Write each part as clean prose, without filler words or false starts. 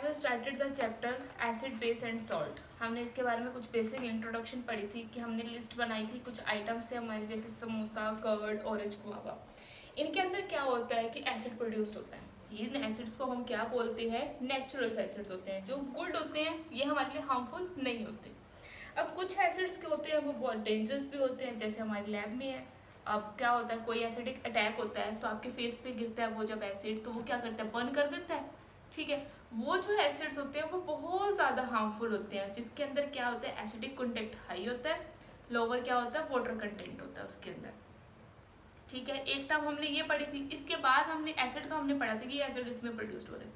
Have started the chapter acid base and salt. हमने इसके बारे में कुछ बेसिक इंट्रोडक्शन पढ़ी थी कि हमने लिस्ट बनाई थी कुछ आइटम्स थे हमारे, जैसे समोसा, कर्ड, ऑरेंज गुआवा। इनके अंदर क्या होता है कि एसिड प्रोड्यूस्ड होता है। इन एसिड्स को हम क्या बोलते हैं? नेचुरल एसिड्स होते हैं, जो गुड होते हैं, ये हमारे लिए हार्मफुल नहीं होते। अब कुछ एसिड्स के होते हैं वो बहुत डेंजरस भी होते हैं, जैसे हमारे लैब में है। अब क्या होता है, कोई एसिडिक अटैक होता है तो आपके फेस पे गिरता है वो जब एसिड, तो वो क्या करता है? बर्न कर देता है। ठीक है, वो जो एसिड्स होते हैं वो बहुत ज़्यादा हार्मफुल होते हैं, जिसके अंदर क्या होता है? एसिडिक कंटेंट हाई होता है, लोअर क्या होता है? वाटर कंटेंट होता है उसके अंदर। ठीक है, एक टर्म हमने ये पढ़ी थी। इसके बाद हमने एसिड का हमने पढ़ा था कि एसिड इसमें प्रोड्यूस्ड हो रहे हैं।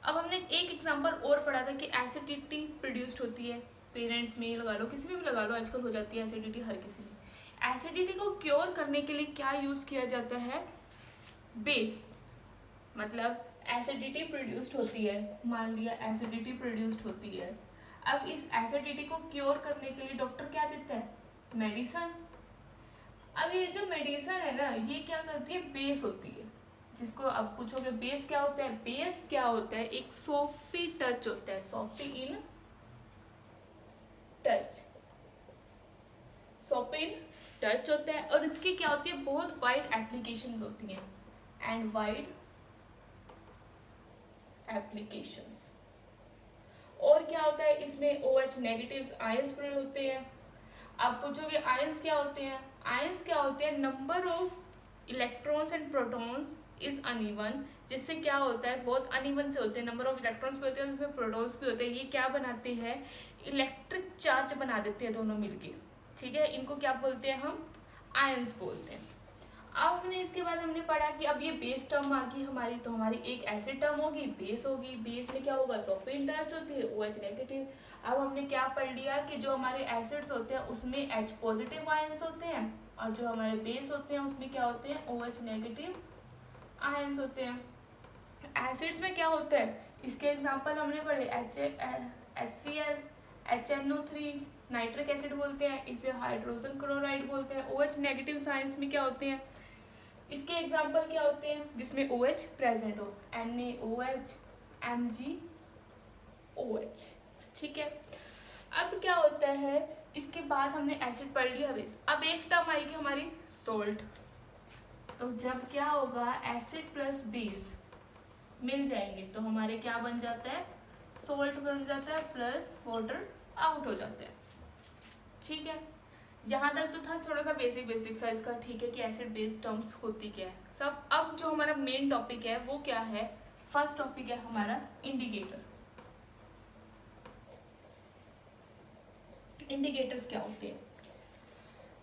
अब हमने एक एग्जांपल और पढ़ा था कि एसिडिटी प्रोड्यूस्ड होती है पेरेंट्स में लगा लो, किसी में भी लगा लो, आजकल हो जाती है एसिडिटी हर किसी में। एसिडिटी को क्योर करने के लिए क्या यूज किया जाता है? बेस। मतलब एसिडिटी प्रोड्यूस्ड होती है, मान लिया एसिडिटी प्रोड्यूस्ड होती है। अब इस एसिडिटी को क्योर करने के लिए डॉक्टर क्या देता है? मेडिसन। अब ये जो मेडिसन है ना, ये क्या करती है? बेस होती है। जिसको अब पूछोगे बेस क्या होता है? बेस क्या होता है? एक सॉफ्टी टच होता है, softy in touch, soft in touch होता है। और इसकी क्या होती है? बहुत वाइड एप्लीकेशंस होती हैं, एंड वाइड एप्लीकेशंस। और क्या होता है इसमें? OH नेगेटिव आयंस प्रोड्यूस होते हैं। आप पूछोगे आयंस क्या होते हैं? आयंस क्या होते हैं? Number of electrons and protons is uneven. जिससे क्या होता है? बहुत अनइवन से होते हैं, नंबर ऑफ इलेक्ट्रॉन्स भी होते हैं, जिसमें प्रोटॉन्स भी होते हैं। ये क्या बनाते हैं? इलेक्ट्रिक चार्ज बना देते हैं दोनों मिलके। ठीक है, इनको क्या बोलते हैं हम? आयंस बोलते हैं। अब हमने इसके बाद हमने पढ़ा कि अब ये बेस टर्म आ गई हमारी, तो हमारी एक एसिड टर्म होगी, बेस होगी। बेस में क्या होगा? सॉफ्ट टच होती है, OH नेगेटिव। अब हमने क्या पढ़ लिया कि जो हमारे एसिड्स होते हैं उसमें H पॉजिटिव आयंस होते हैं, और जो हमारे बेस होते हैं उसमें क्या होते हैं? OH नेगेटिव आयंस होते हैं। एसिड्स में क्या होता है? इसके एग्जांपल हमने पढ़े, HCl, HNO3, नाइट्रिक एसिड बोलते हैं, इसमें हाइड्रोजन क्लोराइड बोलते हैं। OH नेगेटिव साइंस में क्या होते हैं? इसके एग्जाम्पल क्या होते हैं जिसमें OH प्रेजेंट हो? NaOH, MgOH। ठीक है, अब क्या होता है? इसके बाद हमने एसिड पढ़ लिया, बेस। अब एक टर्म आएगी हमारी सॉल्ट। तो जब क्या होगा? एसिड प्लस बेस मिल जाएंगे तो हमारे क्या बन जाता है? सॉल्ट बन जाता है, प्लस वाटर आउट हो जाता है। ठीक है, यहाँ तक तो था थोड़ा सा बेसिक सा इसका। ठीक है कि एसिड बेस टर्म्स होती क्या है सब। अब जो हमारा मेन टॉपिक है वो क्या है? फर्स्ट टॉपिक है हमारा इंडिकेटर। इंडिकेटर्स क्या होते हैं?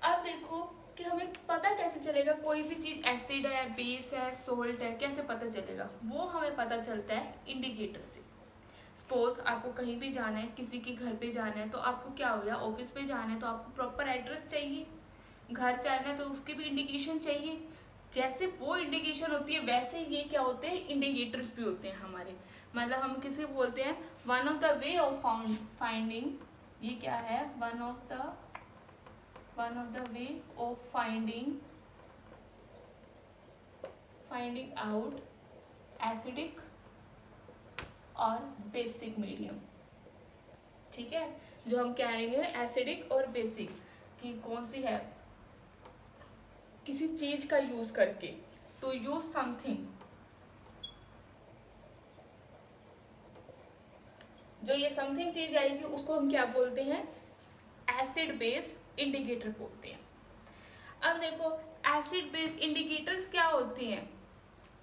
अब देखो कि हमें पता कैसे चलेगा कोई भी चीज एसिड है, बेस है, सोल्ट है, कैसे पता चलेगा? वो हमें पता चलता है इंडिकेटर से। सपोज आपको कहीं भी जाना है, किसी के घर पे जाना है, तो आपको क्या हो गया? ऑफिस पे जाना है तो आपको प्रॉपर एड्रेस चाहिए। घर जाना है तो उसकी भी इंडिकेशन चाहिए। जैसे वो इंडिकेशन होती है वैसे ये क्या होते हैं? इंडिकेटर्स भी होते हैं हमारे। मतलब हम किसे बोलते हैं? One of the way of finding, ये क्या है? One of the way of finding out acidic और बेसिक मीडियम। ठीक है, जो हम कह रहे हैं एसिडिक और बेसिक कि कौन सी है, किसी चीज का यूज करके, टू यूज समथिंग। जो ये समथिंग चीज आएगी उसको हम क्या बोलते हैं? एसिड बेस इंडिकेटर बोलते हैं। अब देखो एसिड बेस इंडिकेटर्स क्या होते हैं?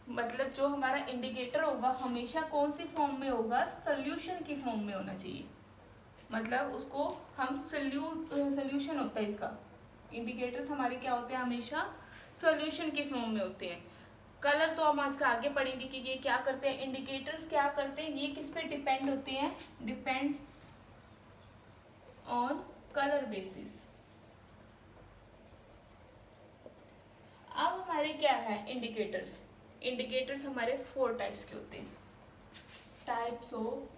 मतलब जो हमारा इंडिकेटर होगा हमेशा कौन सी फॉर्म में होगा? सोल्यूशन की फॉर्म में होना चाहिए। मतलब उसको हम सोल्यूशन होता है इसका। इंडिकेटर्स हमारे क्या होते हैं? हमेशा सॉल्यूशन के फॉर्म में होते हैं। कलर तो हम आज का आगे पढ़ेंगे कि ये क्या करते हैं। इंडिकेटर्स क्या करते हैं? ये किस पे डिपेंड होते हैं? Depends on colour basis. अब हमारे क्या है इंडिकेटर्स? इंडिकेटर्स हमारे 4 टाइप्स के होते हैं। Types of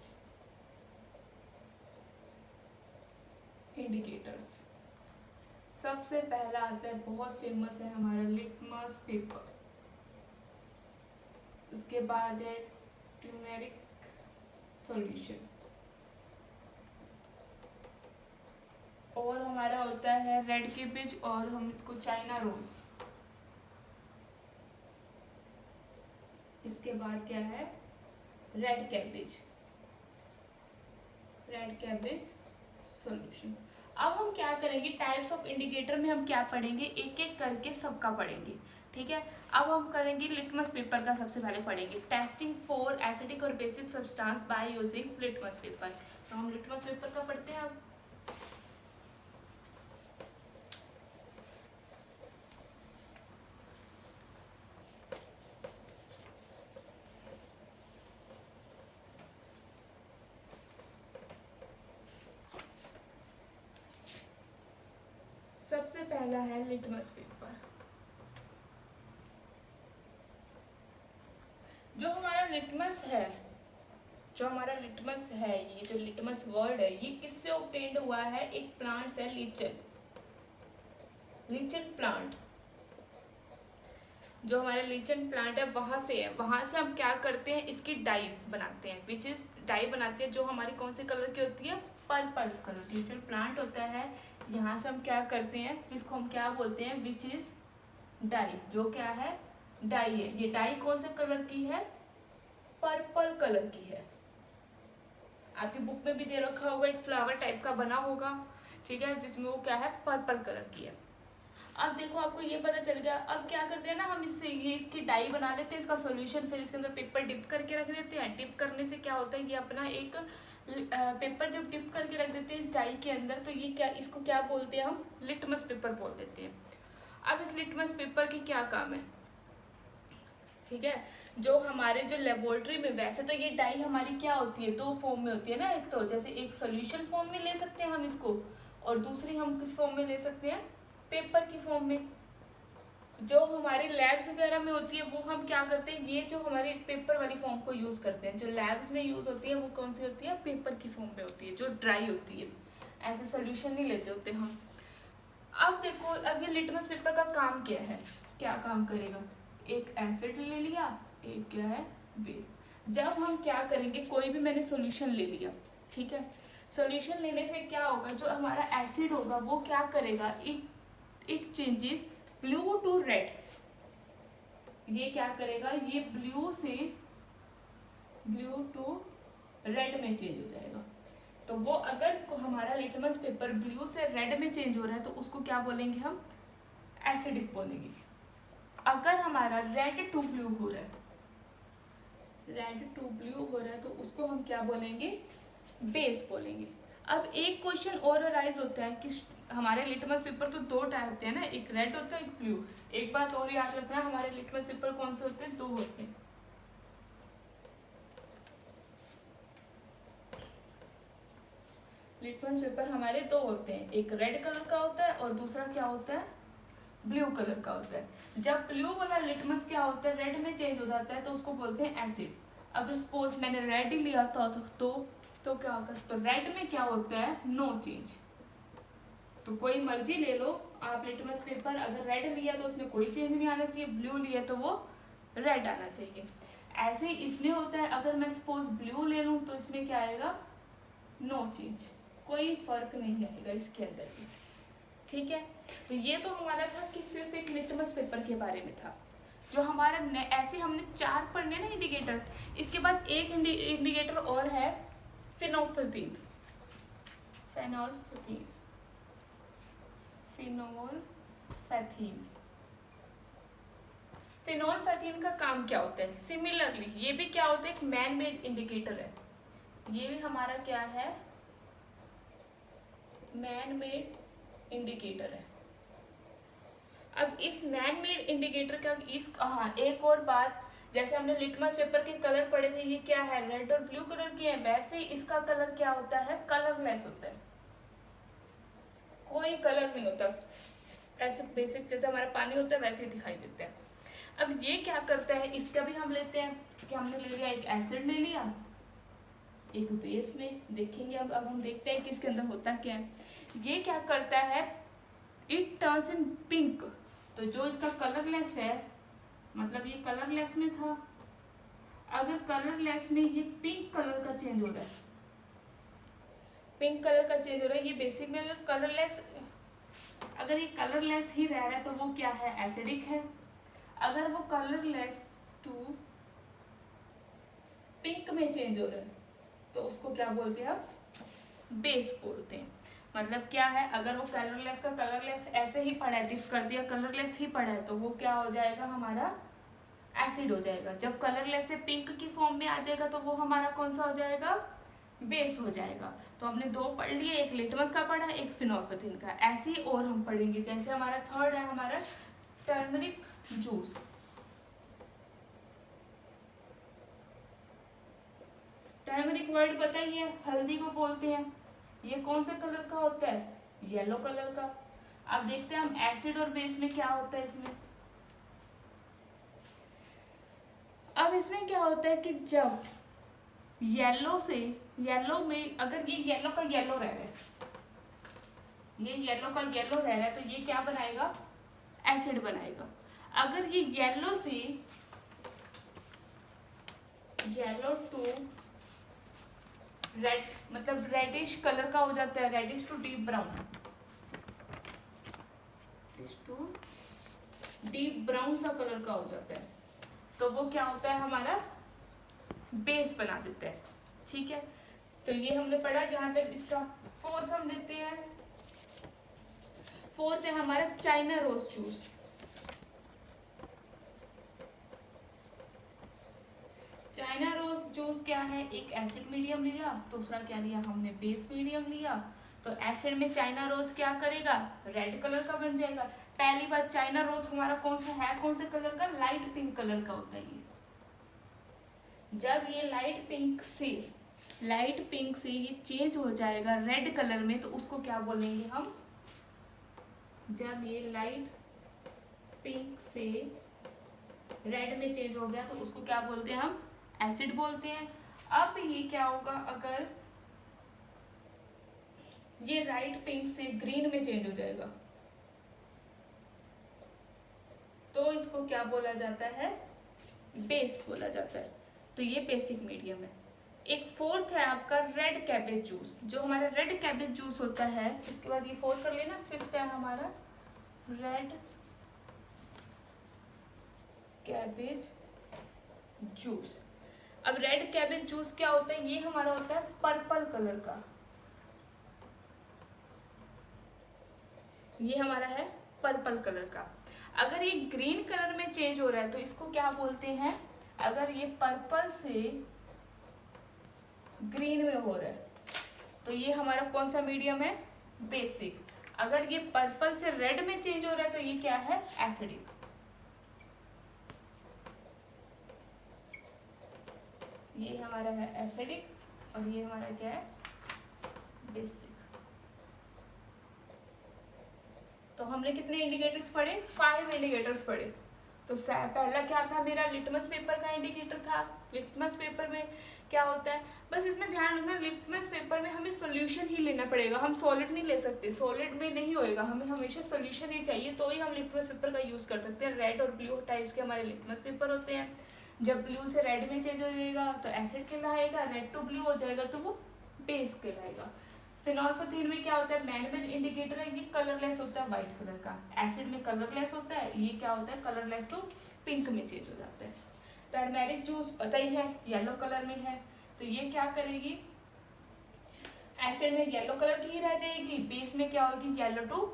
indicators. सबसे पहला आता है, बहुत फेमस है हमारा, लिटमस पेपर। उसके बाद है ट्यूमेरिक सॉल्यूशन। और हमारा होता है रेड कैबेज और हम इसको चाइना रोज। इसके बाद क्या है, red cabbage, red cabbage solution. अब हम क्या करेंगे, टाइप्स ऑफ इंडिकेटर में हम क्या पढ़ेंगे, एक एक करके सबका पढ़ेंगे, ठीक है। अब हम करेंगे लिटमस पेपर का, सबसे पहले पढ़ेंगे टेस्टिंग फॉर एसिडिक और basic substance by using litmus paper. तो हम लिटमस पेपर का पढ़ते हैं अब। सबसे पहला है लिटमस पेपर। जो हमारा लिटमस है, जो हमारा लिटमस है, ये जो लिटमस वर्ड है ये किससे ऑब्टेन्ड हुआ है, एक प्लांट से, लीचन, लीचन प्लांट। जो हमारा लीचन प्लांट है वहां से है। वहां से हम क्या करते हैं, इसकी डाई बनाते हैं, विच इज डाई बनाते हैं जो हमारी कौन से कलर की होती है, पर्पल कलर। लीचन प्लांट होता है, यहाँ से हम क्या करते हैं, जिसको हम क्या बोलते हैं, विच इज डाई, जो क्या है, डाई है। ये डाई कौन से कलर की है, पर्पल कलर की है। आपकी बुक में भी दे रखा होगा, एक फ्लावर टाइप का बना होगा, ठीक है, जिसमें वो क्या है, पर्पल कलर की है। अब देखो आपको ये पता चल गया। अब क्या करते हैं ना, हम इससे ये इसकी डाई बना लेते हैं, इसका सॉल्यूशन, फिर इसके अंदर पेपर डिप करके रख देते हैं। डिप करने से क्या होता है, ये अपना एक पेपर जब डिप करके रख देते हैं इस डाई के अंदर, तो ये क्या, इसको क्या बोलते हैं हम, लिटमस पेपर बोल देते हैं। अब इस लिटमस पेपर के क्या काम है, ठीक है। जो हमारे जो लेबोरेटरी में, वैसे तो ये डाई हमारी क्या होती है, दो फॉर्म में होती है ना, एक तो जैसे एक सॉल्यूशन फॉर्म में ले सकते हैं हम इसको, और दूसरी हम किस फॉर्म में ले सकते हैं, पेपर की फॉर्म में। जो हमारे लैब्स वगैरह में होती है वो हम क्या करते हैं, ये जो हमारे पेपर वाली फॉर्म को यूज करते हैं। जो लैब्स में यूज होती है वो कौन सी होती है, पेपर की फॉर्म में होती है, जो ड्राई होती है, ऐसे सोल्यूशन नहीं लेते होते हम। अब देखो, अब ये लिटमस पेपर का काम क्या है, क्या काम करेगा, एक एसिड ले लिया, एक क्या है, बेस। जब हम क्या करेंगे, कोई भी मैंने सोल्यूशन ले लिया, ठीक है, सोल्यूशन लेने से क्या होगा, जो हमारा एसिड होगा वो क्या करेगा, it changes blue to red. ये क्या करेगा, ये ब्लू से ब्लू टू रेड में चेंज हो जाएगा। तो वो अगर हमारा लिटमस पेपर ब्लू से रेड में चेंज हो रहा है तो उसको क्या बोलेंगे हम, एसिडिक बोलेंगे। अगर हमारा रेड टू ब्लू हो रहा है, रेड टू ब्लू हो रहा है, तो उसको हम क्या बोलेंगे, बेस बोलेंगे। अब एक क्वेश्चन और अराइज होता है कि हमारे लिटमस पेपर तो दो टाइप होते हैं ना, एक रेड होता है, एक ब्लू। एक बात और याद रखना, हमारे लिटमस पेपर कौन से होते हैं, दो होते हैं। लिटमस पेपर हमारे दो होते हैं, एक रेड कलर का होता है और दूसरा क्या होता है, ब्लू कलर का होता है। जब ब्लू वाला लिटमस क्या होता है, रेड में चेंज हो जाता है, तो उसको बोलते हैं एसिड। अगर सपोज मैंने रेड ही लिया था तो क्या होता है, तो रेड में क्या होता है, नो चेंज। तो कोई मर्जी ले लो आप लिटमस पेपर, अगर रेड लिया तो उसमें कोई चेंज नहीं आना चाहिए, ब्लू लिया तो वो रेड आना चाहिए। ऐसे इसमें होता है, अगर मैं सपोज ब्लू ले लूँ तो इसमें क्या आएगा, नो चेंज, कोई फर्क नहीं आएगा इसके अंदर भी, ठीक है। तो ये तो हमारा था कि सिर्फ एक लिटमस पेपर के बारे में था। जो हमारा ऐसे हमने चार पढ़ने ना इंडिकेटर। इसके बाद एक इंडिकेटर और है, फिनोल्फथीन, फेनोल्फथीन, फिनोल्फथीन। फिनोल्फथीन का काम क्या होता है, सिमिलरली ये भी क्या होता है, एक मैन मेड इंडिकेटर है। ये भी हमारा क्या है, मैन मेड इंडिकेटर है। अब इस मैन मेड इंडिकेटर का एक और बात, जैसे हमने लिटमस पेपर के कलर पढ़े थे, ये क्या है, रेड और ब्लू कलर की है, वैसे ही इसका कलर क्या होता है, कलरलेस होता है, कोई कलर नहीं होता, ऐसे बेसिक जैसे हमारा पानी होता है वैसे ही दिखाई देता है। अब ये क्या करता है, इसका भी हम लेते हैं कि हमने ले लिया, एक एसिड ले लिया, एक बेस में देखेंगे। अब हम देखते हैं कि इसके अंदर होता क्या है। ये क्या करता है, इट टर्न्स इन पिंक। तो जो इसका कलरलेस है, मतलब ये कलरलेस में था, अगर कलरलेस में ये पिंक कलर का चेंज हो रहा है, पिंक कलर का चेंज हो रहा है। ये बेसिक में अगर कलरलेस, अगर ये कलरलेस ही रह रहा है तो वो क्या है, एसिडिक है। अगर वो कलरलेस टू पिंक में चेंज हो रहा है तो उसको क्या बोलते हैं, हम बेस बोलते हैं। मतलब क्या है, अगर वो कलरलेस का कलरलेस ऐसे ही पड़ा है, डिप कर दिया कलरलेस ही पड़ा है, तो वो क्या हो जाएगा, हमारा एसिड हो जाएगा। जब कलरलेस से पिंक की फॉर्म में आ जाएगा तो वो हमारा कौन सा हो जाएगा, बेस हो जाएगा। तो हमने दो पढ़ लिए, एक लिटमस का पढ़ा, एक फिनोल्फेथिन का। ऐसे ही और हम पढ़ेंगे। जैसे हमारा थर्ड है हमारा टर्मरिक जूस। टर्मरिक वर्ड बताइए, हल्दी को बोलते हैं। ये कौन से कलर का होता है, येलो कलर का। अब देखते हैं हम एसिड और बेस में क्या होता है इसमें। अब इसमें क्या होता है कि जब येलो से, येलो में अगर ये येलो का येलो रह रहा है, ये येलो का येलो रह रहा है तो ये क्या बनाएगा, एसिड बनाएगा। अगर ये येलो से येलो टू रेड, मतलब रेडिश कलर का हो जाता है, reddish to deep brown, to deep brown सा कलर का हो जाता है, तो वो क्या होता है, हमारा बेस बना देता है। ठीक है, तो ये हमने पढ़ा। जहां तक इसका फोर्थ हम देते हैं, फोर्थ है हमारा China rose juice. China rose juice क्या है, एक एसिड मीडियम लिया, दूसरा क्या लिया हमने, बेस मीडियम लिया। तो एसिड में चाइना रोज क्या करेगा, रेड कलर का बन जाएगा। पहली बात, चाइना रोज हमारा कौन सा है, कौन से कलर का, लाइट पिंक कलर का होता है ये। जब ये लाइट पिंक से ये चेंज हो जाएगा रेड कलर में, तो उसको क्या बोलेंगे हम, जब ये लाइट पिंक से रेड में चेंज हो गया तो उसको क्या बोलते हैं हम, एसिड बोलते हैं। अब ये क्या होगा, अगर ये लाइट पिंक से ग्रीन में चेंज हो जाएगा तो इसको क्या बोला जाता है, बेस बोला जाता है। तो ये बेसिक मीडियम है। एक फोर्थ है आपका रेड कैबेज जूस। जो हमारा रेड कैबेज जूस होता है, इसके बाद ये फोर्थ कर लेना। फिफ्थ है हमारा रेड कैबेज जूस। अब रेड कैबेज जूस क्या होता है, ये हमारा होता है पर्पल कलर का। ये हमारा है पर्पल कलर का। अगर ये ग्रीन कलर में चेंज हो रहा है तो इसको क्या बोलते हैं, अगर ये पर्पल से ग्रीन में हो रहा है तो ये हमारा कौन सा मीडियम है, बेसिक। अगर ये पर्पल से रेड में चेंज हो रहा है तो ये क्या है, एसिडिक। ये हमारा है एसिडिक और ये हमारा क्या है, बेसिक। तो हमने कितने इंडिकेटर्स पढ़े, 5 इंडिकेटर्स पढ़े। तो पहला क्या था मेरा, लिटमस पेपर का इंडिकेटर था। लिटमस पेपर में क्या होता है, बस इसमें ध्यान रखना, लिटमस पेपर में हमें सॉल्यूशन ही लेना पड़ेगा, हम सॉलिड नहीं ले सकते, सॉलिड में नहीं होएगा, हमें हमेशा सॉल्यूशन ही चाहिए, तो ही हम लिटमस पेपर का यूज कर सकते हैं। रेड और ब्लू टाइप्स के हमारे लिटमस पेपर होते हैं। जब ब्लू से रेड में चेंज हो जाएगा तो एसिड कहलाएगा, रेड टू ब्लू हो जाएगा तो वो बेस कहलाएगा। फिनोल्फेथिन में क्या होता है, मैन इंडिकेटर है, ये कलरलेस होता है, व्हाइट कलर का। एसिड में कलरलेस होता है, ये क्या होता है, कलरलेस टू पिंक में चेंज हो जाता है। टर्मेरिक जूस पता ही है, येलो कलर में है, तो ये क्या करेगी, एसिड में येलो कलर की ही रह जाएगी, बेस में क्या होगी, yellow to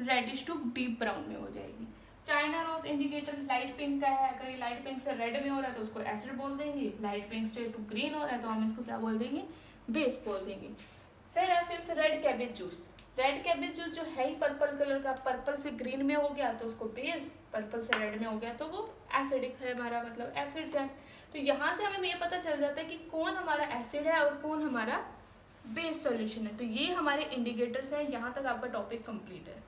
reddish to deep brown में हो जाएगी। China rose indicator light pink का है, अगर ये लाइट पिंक से रेड में हो रहा है तो उसको एसिड बोल देंगे, लाइट पिंक से टू ग्रीन हो रहा है तो हम इसको क्या बोल देंगे, बेस बोल देंगे। फिर है fifth red cabbage juice. Red cabbage juice जो है ही पर्पल कलर का, पर्पल से ग्रीन में हो गया तो उसको बेस, पर्पल से रेड में हो गया तो वो एसिडिक है हमारा, मतलब एसिड्स है। तो यहाँ से हमें ये पता चल जाता है कि कौन हमारा एसिड है और कौन हमारा बेस सॉल्यूशन है। तो ये हमारे इंडिकेटर्स हैं। यहाँ तक आपका टॉपिक कंप्लीट है।